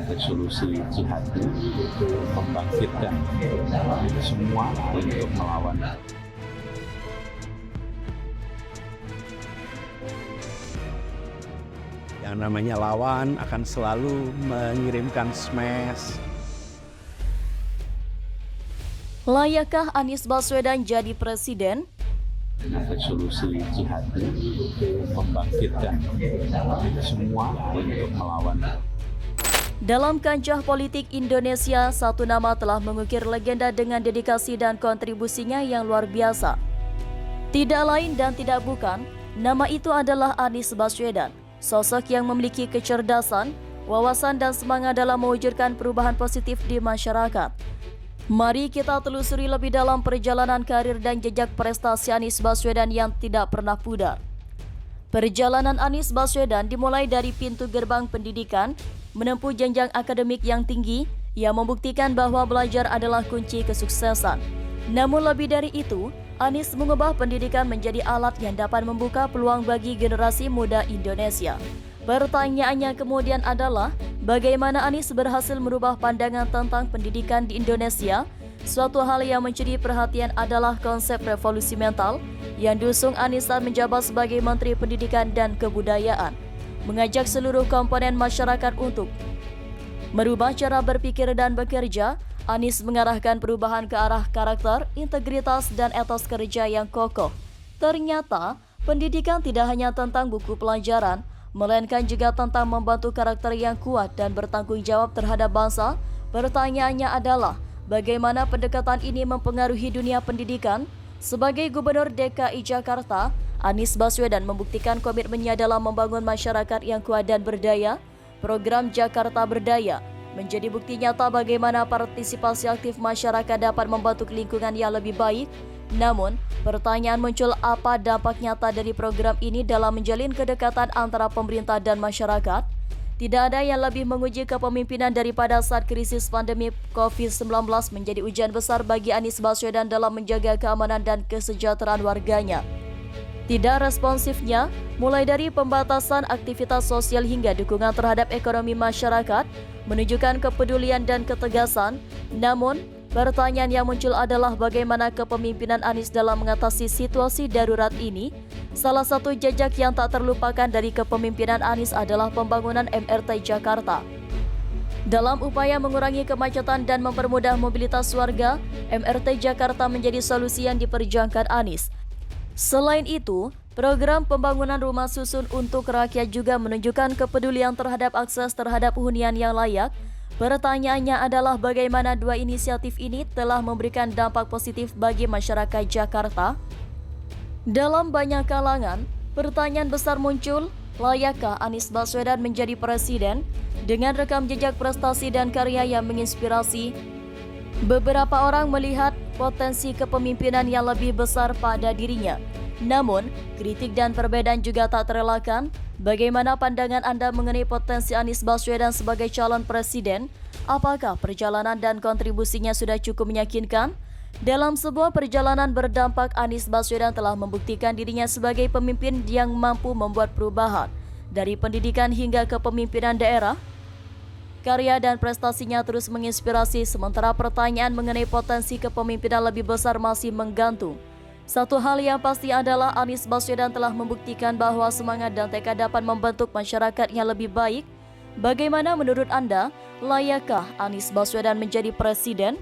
resolusi jihad itu membangkitkan semua untuk melawan. Yang namanya lawan akan selalu mengirimkan smash. Layakkah Anies Baswedan jadi presiden? Resolusi jihad itu membangkitkan semua untuk melawan. Dalam kancah politik Indonesia, satu nama telah mengukir legenda dengan dedikasi dan kontribusinya yang luar biasa. Tidak lain dan tidak bukan, nama itu adalah Anies Baswedan, sosok yang memiliki kecerdasan, wawasan dan semangat dalam mewujudkan perubahan positif di masyarakat. Mari kita telusuri lebih dalam perjalanan karir dan jejak prestasi Anies Baswedan yang tidak pernah pudar. Perjalanan Anies Baswedan dimulai dari pintu gerbang pendidikan, menempuh jenjang akademik yang tinggi, yang membuktikan bahwa belajar adalah kunci kesuksesan. Namun lebih dari itu, Anies mengubah pendidikan menjadi alat yang dapat membuka peluang bagi generasi muda Indonesia. Pertanyaannya kemudian adalah, bagaimana Anies berhasil merubah pandangan tentang pendidikan di Indonesia? Suatu hal yang mencuri perhatian adalah konsep revolusi mental yang diusung Anies saat menjabat sebagai Menteri Pendidikan dan Kebudayaan, mengajak seluruh komponen masyarakat untuk merubah cara berpikir dan bekerja. Anies mengarahkan perubahan ke arah karakter, integritas, dan etos kerja yang kokoh. Ternyata, pendidikan tidak hanya tentang buku pelajaran, melainkan juga tentang membantu karakter yang kuat dan bertanggung jawab terhadap bangsa. Pertanyaannya adalah, bagaimana pendekatan ini mempengaruhi dunia pendidikan? Sebagai Gubernur DKI Jakarta, Anies Baswedan membuktikan komitmennya dalam membangun masyarakat yang kuat dan berdaya. Program Jakarta Berdaya menjadi bukti nyata bagaimana partisipasi aktif masyarakat dapat membantu lingkungan yang lebih baik. Namun, pertanyaan muncul, apa dampak nyata dari program ini dalam menjalin kedekatan antara pemerintah dan masyarakat? Tidak ada yang lebih menguji kepemimpinan daripada saat krisis pandemi COVID-19 menjadi ujian besar bagi Anies Baswedan dalam menjaga keamanan dan kesejahteraan warganya. Tidak responsifnya, mulai dari pembatasan aktivitas sosial hingga dukungan terhadap ekonomi masyarakat, menunjukkan kepedulian dan ketegasan. Namun, pertanyaan yang muncul adalah bagaimana kepemimpinan Anies dalam mengatasi situasi darurat ini. Salah satu jejak yang tak terlupakan dari kepemimpinan Anies adalah pembangunan MRT Jakarta. Dalam upaya mengurangi kemacetan dan mempermudah mobilitas warga, MRT Jakarta menjadi solusi yang diperjuangkan Anies. Selain itu, program pembangunan rumah susun untuk rakyat juga menunjukkan kepedulian terhadap akses terhadap hunian yang layak. Pertanyaannya adalah bagaimana dua inisiatif ini telah memberikan dampak positif bagi masyarakat Jakarta? Dalam banyak kalangan, pertanyaan besar muncul, layakkah Anies Baswedan menjadi presiden? Dengan rekam jejak prestasi dan karya yang menginspirasi, beberapa orang melihat potensi kepemimpinan yang lebih besar pada dirinya. Namun, kritik dan perbedaan juga tak terelakkan. Bagaimana pandangan Anda mengenai potensi Anies Baswedan sebagai calon presiden? Apakah perjalanan dan kontribusinya sudah cukup meyakinkan? Dalam sebuah perjalanan berdampak, Anies Baswedan telah membuktikan dirinya sebagai pemimpin yang mampu membuat perubahan. Dari pendidikan hingga kepemimpinan daerah, karya dan prestasinya terus menginspirasi, sementara pertanyaan mengenai potensi kepemimpinan lebih besar masih menggantung. Satu hal yang pasti adalah Anies Baswedan telah membuktikan bahwa semangat dan tekad dapat membentuk masyarakat yang lebih baik. Bagaimana menurut Anda, layakkah Anies Baswedan menjadi presiden?